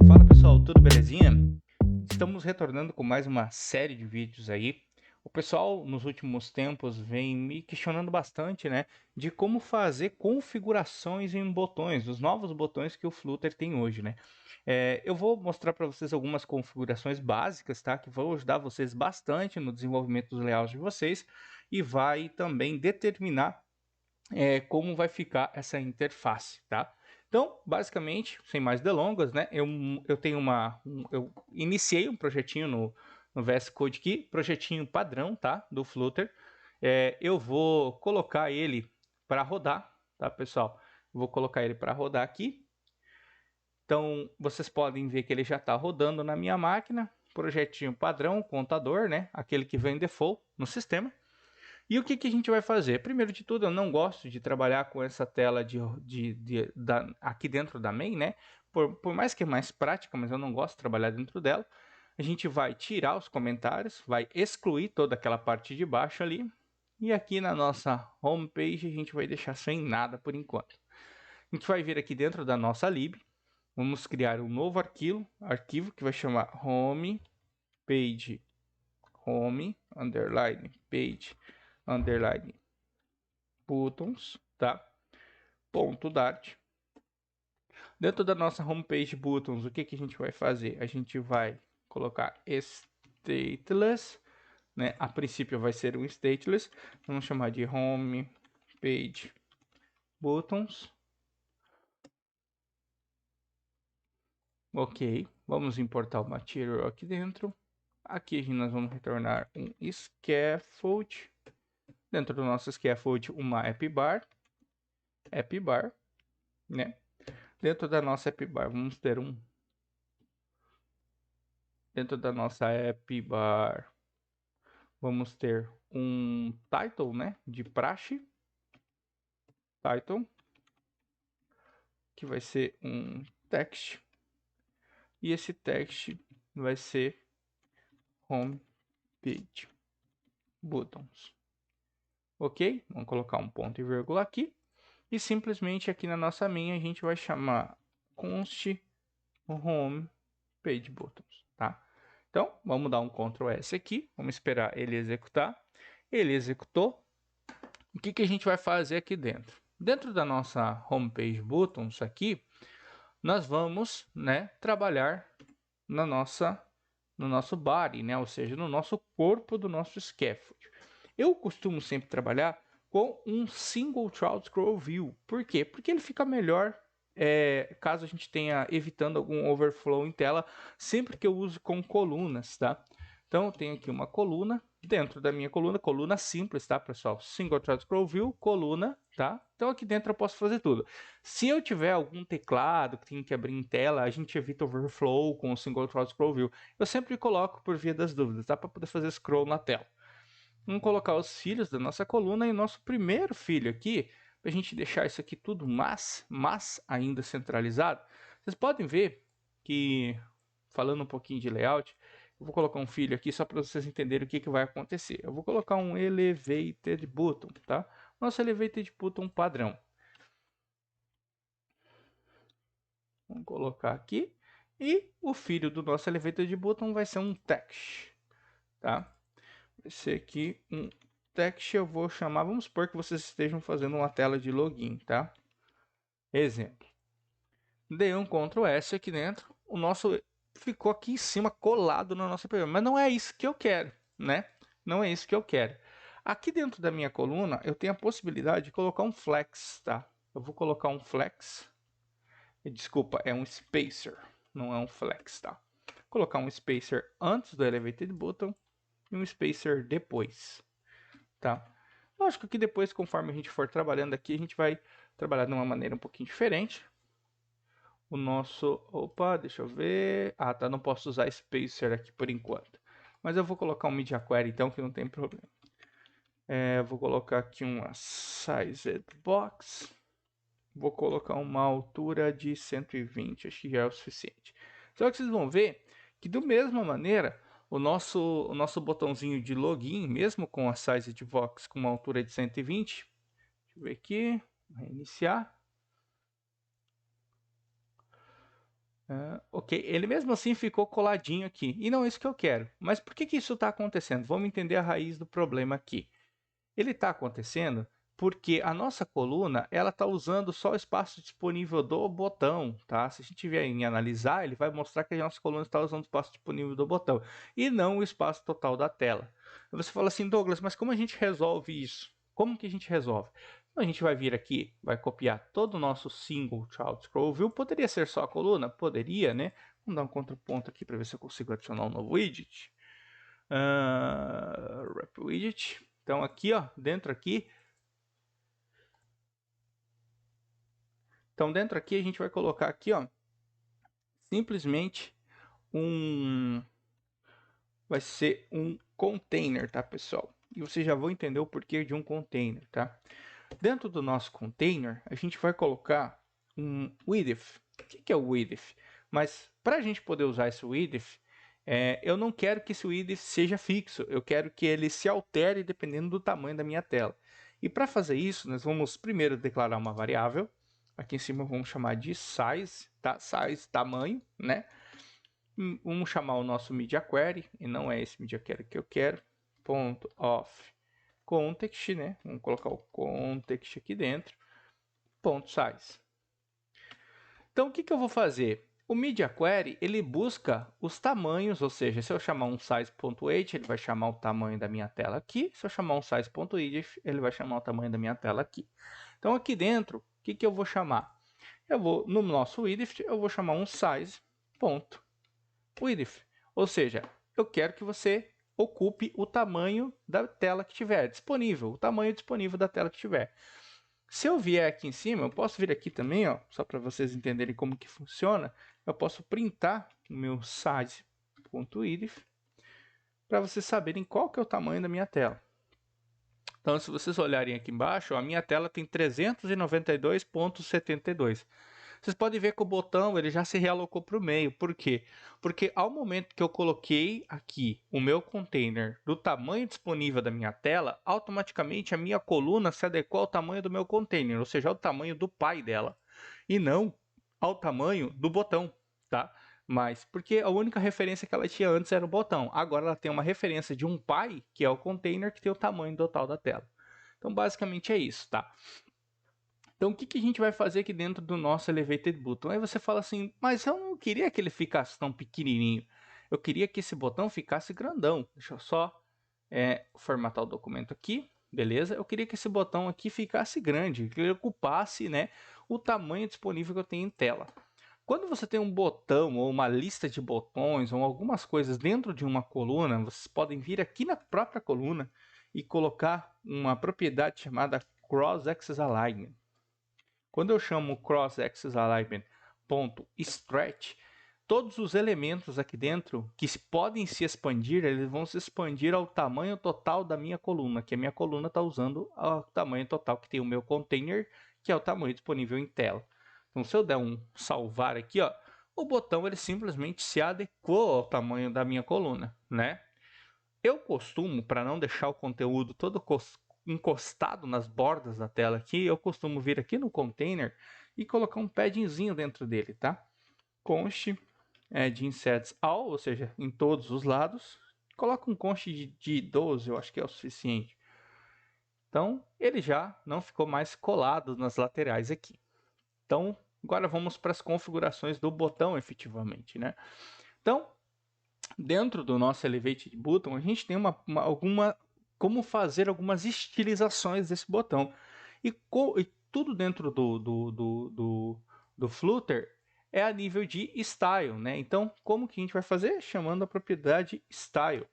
Fala pessoal, tudo belezinha? Estamos retornando com mais uma série de vídeos aí. O pessoal nos últimos tempos vem me questionando bastante, né, de como fazer configurações em botões, os novos botões que o Flutter tem hoje, né? Eu vou mostrar para vocês algumas configurações básicas, tá, que vão ajudar vocês bastante no desenvolvimento dos layouts de vocês e vai também determinar como vai ficar essa interface, tá? Então, basicamente, sem mais delongas, né? Eu tenho eu iniciei um projetinho no VS Code aqui, projetinho padrão, tá? Do Flutter. Eu vou colocar ele para rodar, tá, pessoal? Vou colocar ele para rodar aqui. Então, vocês podem ver que ele já está rodando na minha máquina. Projetinho padrão, contador, né? Aquele que vem default no sistema. E o que, que a gente vai fazer? Primeiro de tudo, eu não gosto de trabalhar com essa tela aqui dentro da main, né? Por mais que é mais prática, mas eu não gosto de trabalhar dentro dela. A gente vai tirar os comentários, vai excluir toda aquela parte de baixo ali. E aqui na nossa homepage a gente vai deixar sem nada por enquanto. A gente vai vir aqui dentro da nossa lib. Vamos criar um novo arquivo que vai chamar home underline page underline buttons, tá? Ponto Dart. Dentro da nossa homepage buttons, o que que a gente vai fazer? A gente vai colocar stateless, né? A princípio vai ser um stateless. Vamos chamar de home page buttons. Ok, vamos importar o material aqui dentro. Aqui nós vamos retornar um scaffold. Dentro do nosso scaffold, uma app bar, né? Dentro da nossa app bar, vamos ter dentro da nossa app bar, vamos ter um title, né? De praxe, title, que vai ser um text, e esse text vai ser home page buttons. Ok? Vamos colocar um ponto e vírgula aqui. E simplesmente aqui na nossa main a gente vai chamar const home page buttons, tá? Então, vamos dar um Ctrl S aqui, vamos esperar ele executar. Ele executou. O que que a gente vai fazer aqui dentro? Dentro da nossa homepage buttons aqui, nós vamos, né, trabalhar no nosso body, né, ou seja, no nosso corpo do nosso scaffold. Eu costumo sempre trabalhar com um single child scroll view. Por quê? Porque ele fica melhor caso a gente tenha evitando algum overflow em tela, sempre que eu uso com colunas, tá? Então, eu tenho aqui uma coluna, dentro da minha coluna simples, tá, pessoal? Single child scroll view, coluna, tá? Então, aqui dentro eu posso fazer tudo. Se eu tiver algum teclado que tem que abrir em tela, a gente evita overflow com o single child scroll view. Eu sempre coloco por via das dúvidas, tá? Para poder fazer scroll na tela. Vamos colocar os filhos da nossa coluna e o nosso primeiro filho aqui, para a gente deixar isso aqui tudo mas ainda centralizado. Vocês podem ver que, falando um pouquinho de layout, eu vou colocar um filho aqui só para vocês entenderem o que, que vai acontecer. Eu vou colocar um elevated button, tá? Nosso elevated button padrão. Vamos colocar aqui. E o filho do nosso elevated button vai ser um text, tá? Vai ser aqui um text, eu vou chamar, vamos supor que vocês estejam fazendo uma tela de login, tá? Exemplo. Dei um Ctrl S aqui dentro, o nosso ficou aqui em cima colado na nossa pergunta, mas não é isso que eu quero, né? Não é isso que eu quero. Aqui dentro da minha coluna, eu tenho a possibilidade de colocar um flex, tá? Eu vou colocar um flex, desculpa, é um spacer, não é um flex, tá? Vou colocar um spacer antes do elevated button e um spacer depois, tá? Lógico que depois, conforme a gente for trabalhando aqui, a gente vai trabalhar de uma maneira um pouquinho diferente. O nosso... Opa, deixa eu ver... Ah, tá, não posso usar spacer aqui por enquanto. Mas eu vou colocar um media query, então, que não tem problema. Vou colocar aqui uma sized box. Vou colocar uma altura de 120, acho que já é o suficiente. Só que vocês vão ver que, da mesma maneira, o nosso botãozinho de login, mesmo com a size de vox com uma altura de 120, deixa eu ver aqui, reiniciar. Ok, ele mesmo assim ficou coladinho aqui, e não é isso que eu quero. Mas por que isso está acontecendo? Vamos entender a raiz do problema aqui. Ele está acontecendo porque a nossa coluna ela está usando só o espaço disponível do botão, tá? Se a gente vier em analisar, ele vai mostrar que a nossa coluna está usando o espaço disponível do botão e não o espaço total da tela. Você fala assim, Douglas, mas como a gente resolve isso? Como que a gente resolve? A gente vai vir aqui, vai copiar todo o nosso single child scroll view. Poderia ser só a coluna? Poderia, né? Vamos dar um contraponto aqui para ver se eu consigo adicionar um novo widget. Wrap widget. Então aqui, ó, dentro aqui. Então dentro aqui a gente vai colocar aqui, ó, simplesmente vai ser um container, tá, pessoal? E vocês já vão entender o porquê de um container, tá? Dentro do nosso container, a gente vai colocar um width. O que é o width? Mas para a gente poder usar esse width, eu não quero que esse width seja fixo. Eu quero que ele se altere dependendo do tamanho da minha tela. E para fazer isso, nós vamos primeiro declarar uma variável. Aqui em cima vamos chamar de size, tá? Size, tamanho, né? Vamos chamar o nosso media query, e não é esse media query que eu quero. Ponto of context, né? Vamos colocar o context aqui dentro. Ponto size. Então, o que eu vou fazer? O media query, ele busca os tamanhos, ou seja, se eu chamar um size.age, ele vai chamar o tamanho da minha tela aqui. Se eu chamar um size.width, ele vai chamar o tamanho da minha tela aqui. Então, aqui dentro, o que eu vou chamar? No nosso width, eu vou chamar um size.width. Ou seja, eu quero que você ocupe o tamanho da tela que tiver disponível, o tamanho disponível da tela que tiver. Se eu vier aqui em cima, eu posso vir aqui também, ó, só para vocês entenderem como que funciona, eu posso printar o meu size.width para vocês saberem qual que é o tamanho da minha tela. Então, se vocês olharem aqui embaixo, ó, a minha tela tem 392.72. Vocês podem ver que o botão ele já se realocou para o meio. Por quê? Porque ao momento que eu coloquei aqui o meu container do tamanho disponível da minha tela, automaticamente a minha coluna se adequou ao tamanho do meu container, ou seja, ao tamanho do pai dela, e não ao tamanho do botão, tá? Mas porque a única referência que ela tinha antes era o botão. Agora ela tem uma referência de um pai, que é o container, que tem o tamanho total da tela. Então, basicamente é isso, tá? Então, o que a gente vai fazer aqui dentro do nosso Elevated Button? Aí você fala assim, mas eu não queria que ele ficasse tão pequenininho. Eu queria que esse botão ficasse grandão. Deixa eu só formatar o documento aqui. Beleza? Eu queria que esse botão aqui ficasse grande, que ele ocupasse, né, o tamanho disponível que eu tenho em tela. Quando você tem um botão ou uma lista de botões ou algumas coisas dentro de uma coluna, vocês podem vir aqui na própria coluna e colocar uma propriedade chamada Cross Axis Alignment. Quando eu chamo Cross Axis Alignment .stretch, todos os elementos aqui dentro que podem se expandir, eles vão se expandir ao tamanho total da minha coluna, que a minha coluna está usando o tamanho total que tem o meu container, que é o tamanho disponível em tela. Então, se eu der um salvar aqui, ó, o botão ele simplesmente se adequou ao tamanho da minha coluna, né? Eu costumo, para não deixar o conteúdo todo encostado nas bordas da tela aqui, eu costumo vir aqui no container e colocar um paddingzinho dentro dele, tá? Const de insets all, ou seja, em todos os lados. Coloca um const de 12, eu acho que é o suficiente. Então, ele já não ficou mais colado nas laterais aqui. Então, agora vamos para as configurações do botão efetivamente, né? Então, dentro do nosso Elevated Button, a gente tem como fazer algumas estilizações desse botão. E tudo dentro do Flutter é a nível de style, né? Então, como que a gente vai fazer? Chamando a propriedade style.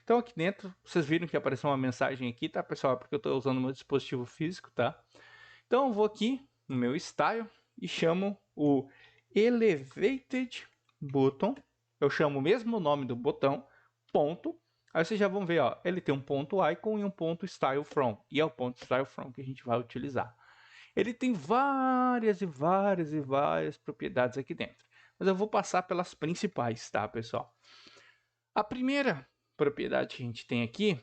Então, aqui dentro, vocês viram que apareceu uma mensagem aqui, tá, pessoal? Porque eu estou usando o meu dispositivo físico, tá? Então, eu vou aqui no meu style e chamo o Elevated Button. Eu chamo o mesmo nome do botão, ponto. Aí vocês já vão ver, ó, ele tem um ponto icon e um ponto style from. E é o ponto style from que a gente vai utilizar. Ele tem várias propriedades aqui dentro. Mas eu vou passar pelas principais, tá, pessoal? A primeira propriedade que a gente tem aqui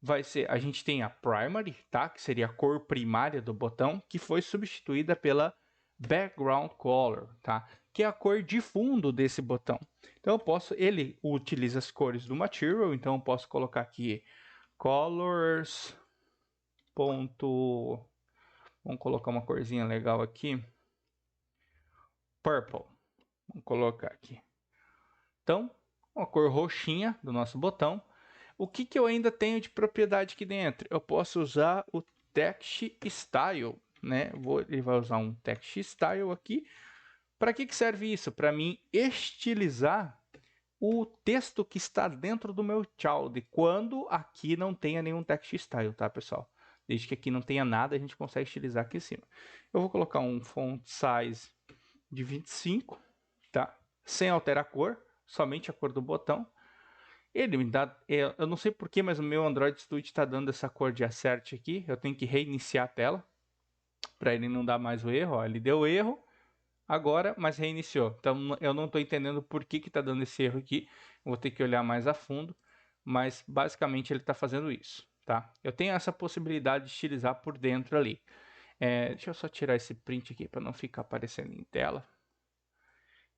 vai ser, a gente tem a primary, tá? Que seria a cor primária do botão, que foi substituída pela background color, tá? Que é a cor de fundo desse botão. Então ele utiliza as cores do material, então eu posso colocar aqui colors. Vamos colocar uma corzinha legal aqui. Purple. Vamos colocar aqui. Então, uma cor roxinha do nosso botão. O que eu ainda tenho de propriedade aqui dentro? Eu posso usar o text style, né? Ele vai usar um text style aqui. Para que serve isso? Para mim estilizar o texto que está dentro do meu child, quando aqui não tenha nenhum text style, tá, pessoal? Desde que aqui não tenha nada, a gente consegue estilizar aqui em cima. Eu vou colocar um font size de 25, tá? Sem alterar a cor, somente a cor do botão. Ele me dá, eu não sei porquê, mas o meu Android Studio está dando essa cor de assert aqui. Eu tenho que reiniciar a tela para ele não dar mais o erro. Ó, ele deu erro agora, mas reiniciou. Então eu não estou entendendo por que está dando esse erro aqui. Eu vou ter que olhar mais a fundo, mas basicamente ele está fazendo isso, tá? Eu tenho essa possibilidade de estilizar por dentro ali. Deixa eu só tirar esse print aqui para não ficar aparecendo em tela.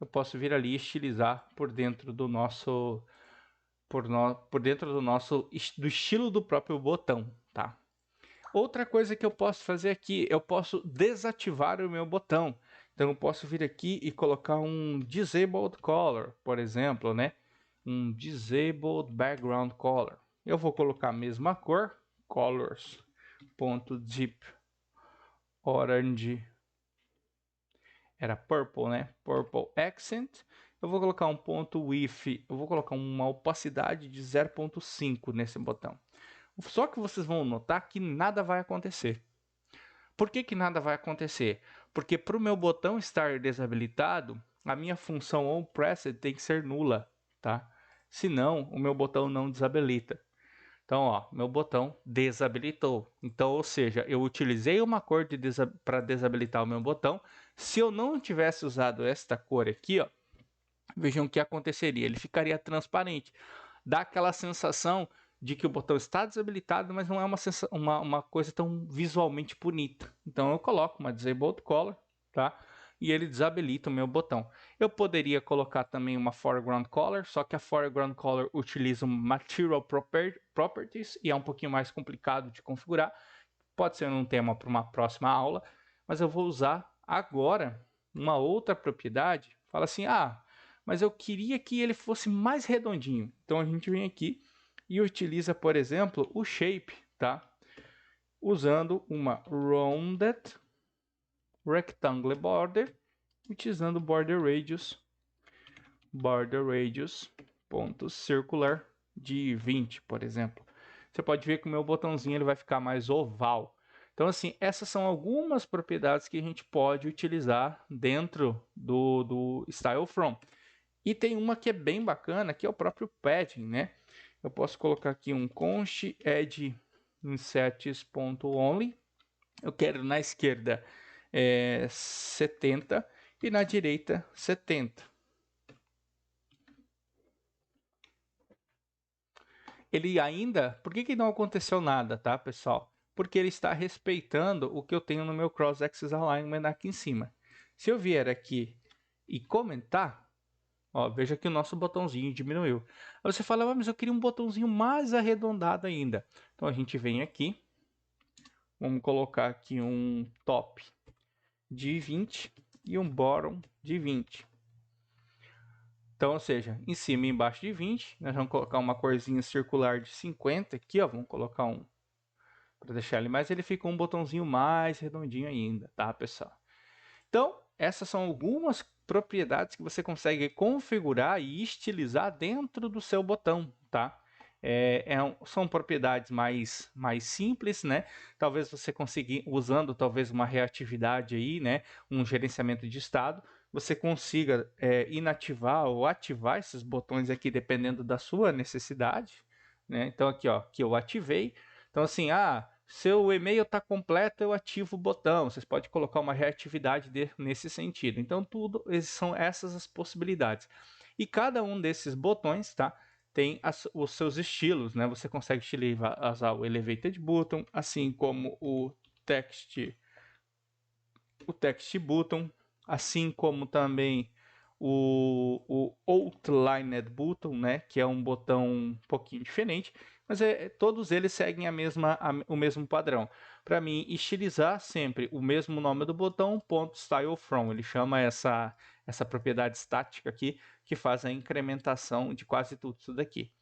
Eu posso vir ali e estilizar por dentro do nosso do estilo do próprio botão, tá? Outra coisa que eu posso fazer aqui, eu posso desativar o meu botão. Então eu posso vir aqui e colocar um disabled color, por exemplo, né? Um disabled background color. Eu vou colocar a mesma cor, colors.deep orange, era purple, né? Purple accent. Eu vou colocar um ponto width, eu vou colocar uma opacidade de 0.5 nesse botão. Só que vocês vão notar que nada vai acontecer. Por que nada vai acontecer? Porque para o meu botão estar desabilitado, a minha função onPressed tem que ser nula, tá? Senão, o meu botão não desabilita. Então, ó, meu botão desabilitou. Então, ou seja, eu utilizei uma cor para desabilitar o meu botão. Se eu não tivesse usado esta cor aqui, ó, vejam o que aconteceria. Ele ficaria transparente. Dá aquela sensação de que o botão está desabilitado, mas não é uma coisa tão visualmente bonita. Então eu coloco uma Disabled Color, tá? E ele desabilita o meu botão. Eu poderia colocar também uma Foreground Color, só que a Foreground Color utiliza um Material Properties e é um pouquinho mais complicado de configurar. Pode ser um tema para uma próxima aula, mas eu vou usar agora uma outra propriedade. Fala assim, mas eu queria que ele fosse mais redondinho. Então a gente vem aqui e utiliza, por exemplo, o shape, tá? Usando uma rounded rectangle border, utilizando border radius ponto circular de 20, por exemplo. Você pode ver que o meu botãozinho ele vai ficar mais oval. Então, assim, essas são algumas propriedades que a gente pode utilizar dentro do Style From. E tem uma que é bem bacana, que é o próprio padding, né? Eu posso colocar aqui um const add insets.only. Eu quero na esquerda 70 e na direita 70. Ele ainda... Por que não aconteceu nada, tá, pessoal? Porque ele está respeitando o que eu tenho no meu Cross-Axis Alignment aqui em cima. Se eu vier aqui e comentar, ó, veja que o nosso botãozinho diminuiu. Aí você fala, mas eu queria um botãozinho mais arredondado ainda. Então a gente vem aqui, vamos colocar aqui um top de 20 e um bottom de 20. Então, ou seja, em cima e embaixo de 20, nós vamos colocar uma corzinha circular de 50 aqui, ó, vamos colocar um para deixar ele mais, ele fica um botãozinho mais redondinho ainda, tá, pessoal? Então, essas são algumas propriedades que você consegue configurar e estilizar dentro do seu botão, tá? São propriedades mais simples, né? Talvez você consiga, usando talvez uma reatividade aí, né? Um gerenciamento de estado, você consiga inativar ou ativar esses botões aqui, dependendo da sua necessidade, né? Então aqui, ó, que eu ativei. Então assim, seu e-mail está completo, eu ativo o botão. Vocês podem colocar uma reatividade nesse sentido. Então, são essas as possibilidades. E cada um desses botões, tá? tem os seus estilos, né? Você consegue utilizar o Elevated Button, assim como o Text Button, assim como também o Outlined Button, né? Que é um botão um pouquinho diferente, mas todos eles seguem o mesmo padrão. Para mim, estilizar sempre o mesmo nome do botão, ponto style from. Ele chama essa propriedade estática aqui, que faz a incrementação de quase tudo isso daqui.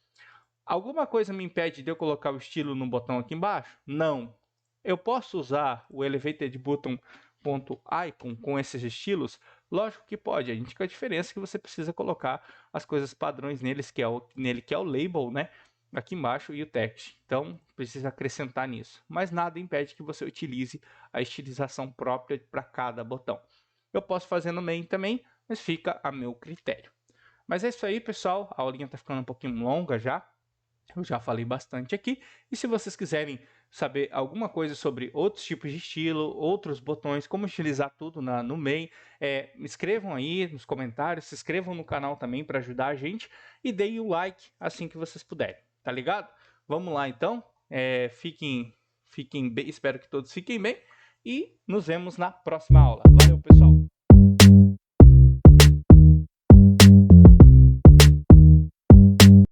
Alguma coisa me impede de eu colocar o estilo no botão aqui embaixo? Não. Eu posso usar o Elevated Button .icon com esses estilos? Lógico que pode. A única diferença é que você precisa colocar as coisas padrões neles, que é o label, né? Aqui embaixo e o text. Então, precisa acrescentar nisso. Mas nada impede que você utilize a estilização própria para cada botão. Eu posso fazer no main também, mas fica a meu critério. Mas é isso aí, pessoal. A aulinha está ficando um pouquinho longa já. Eu já falei bastante aqui. E se vocês quiserem saber alguma coisa sobre outros tipos de estilo, outros botões, como utilizar tudo no main, me escrevam aí nos comentários, se inscrevam no canal também para ajudar a gente e deem o like assim que vocês puderem, tá ligado? Vamos lá então, fiquem bem, espero que todos fiquem bem e nos vemos na próxima aula. Valeu, pessoal!